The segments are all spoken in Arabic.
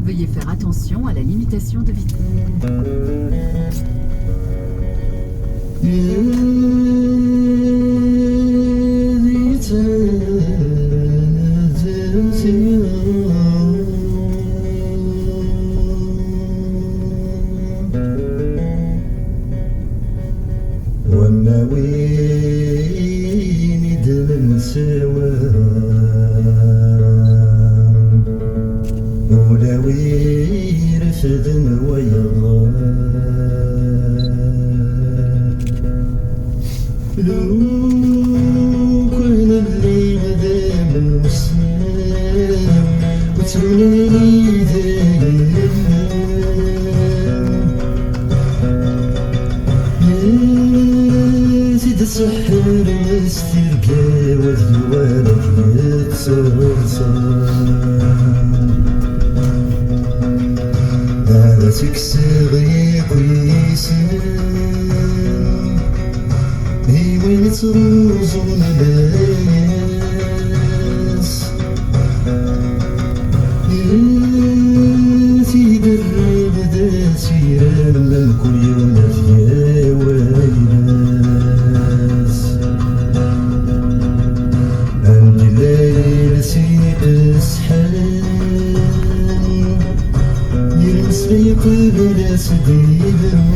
Veuillez faire attention à la limitation de vitesse. وين دل سوا ولاوي رفد ويا لو كان الليل دام مسلم وتولي دايم زيد السحر واسترقى والولد يتصرصر هذا تكسر كويسين وين تروزون الناس في درب داسيرا من كل يوم يا ويناس عند الليل سيق السحاب يلمس في قبل سديدهم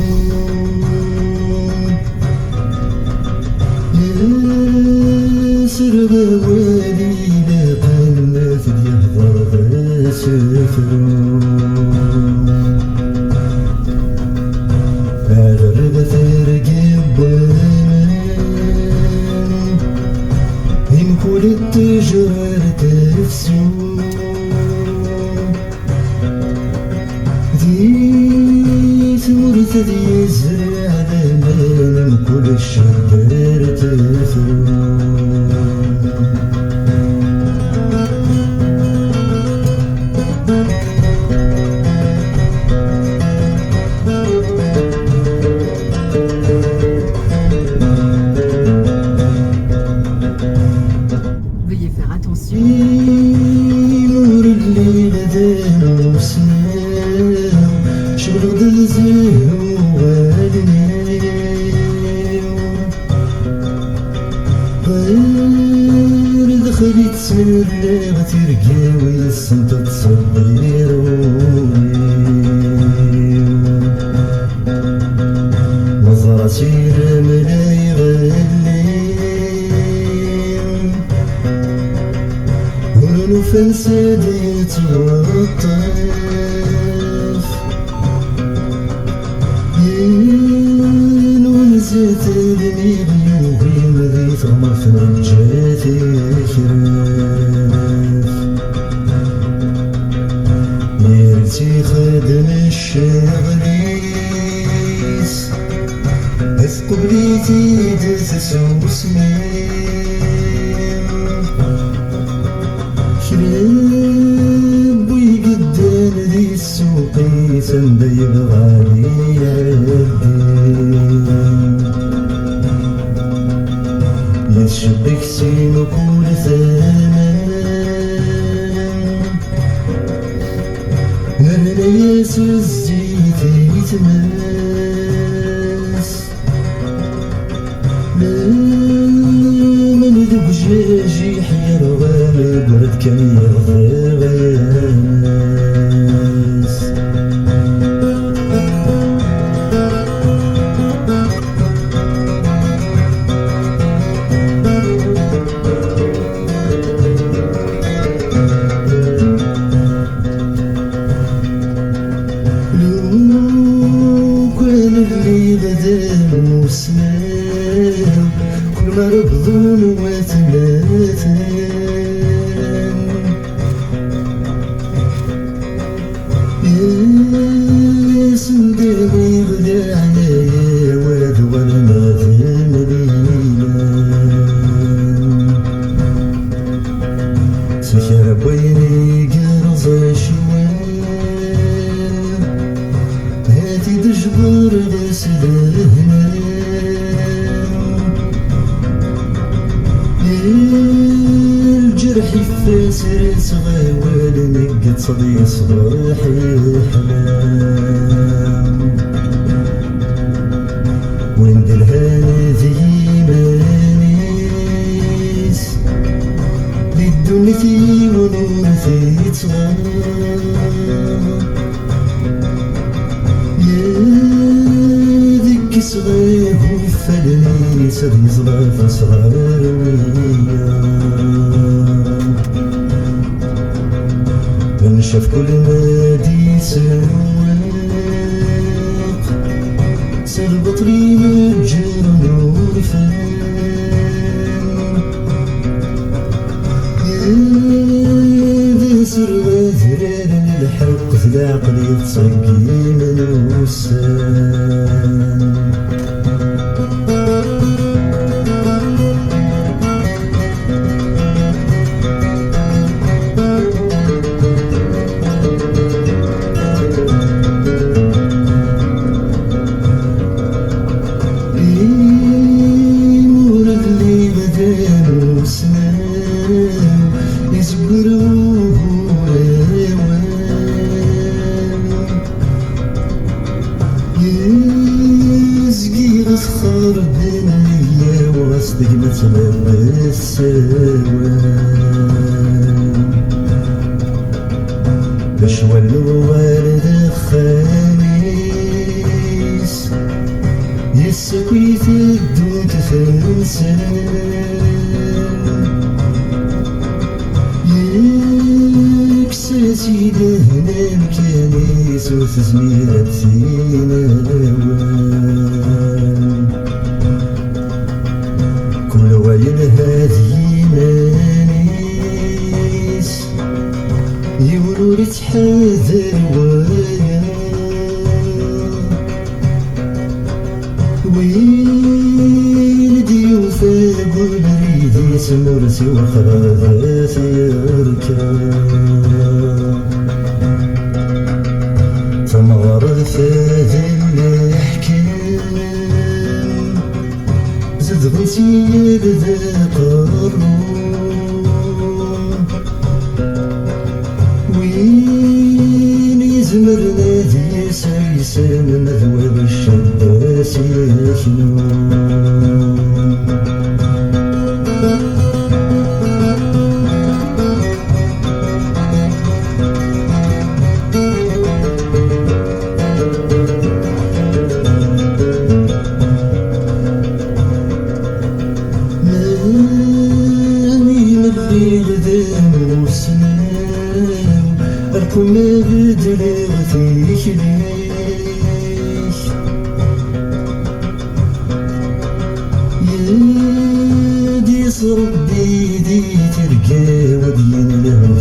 سرب والينا قنات يهضر سفرون الرب ترقب من كل التجار تفسون ذي ثمرة ذي زرع من كل الشجر تفرون Veuillez faire attention. نور الليل دام وسام شغل غدزه غير دخلت سمرنا غترقى ويسنت تصدير نظرتي لملا يغلي ونوفن ساديت والطيف ونزلت الميغيوبي مذيت غمرفنا جاتي خراف يرتي خدم الشغليس أثقب ليتي دس وسمين شرب ويقدان ذي السوقي سنبيض غالي عالدين يشبك سين وكل ثمن نرنا ياسو الزيت يتماس من ذوق جاجي حير غالب ورد كان يغضي غياس وسلام كل ما ربضون وثلاثان يا سندامي غدا عليا واد ولما في المدينة سكر بيني قرز شوال هاتي دجبر بس لهنا حفاس صغير نقد صدي صباحي حلام وندير هذه مانيس للدنيتي ونورتي تصغر يا ذيك صغير وفلني سدي صغار صغار ويا شاف كل نادي سواق سربط لي متجر نور فان يا ذا سرغا ذرار الحق في العقل يتصقي من وسان تسخر بالنية وصدق متلبس سوان بشوى الوالد الخميس يسقي تدو تفنسان يكساسي دهنا مكانيس وتزميرات فينا كل وين هذه مانيس يقولوا لي تحذر ويا وين ديوفا بالبريد يسمو راسي وخلاص يركب تمغر فهذا اللي حكام زد غنسير ذا قرون وين يزمر نادي سيسان مذوب الشباس يسنون أركم بدري غثيك ليش يدي صرب بيدي ترقى ودين لهم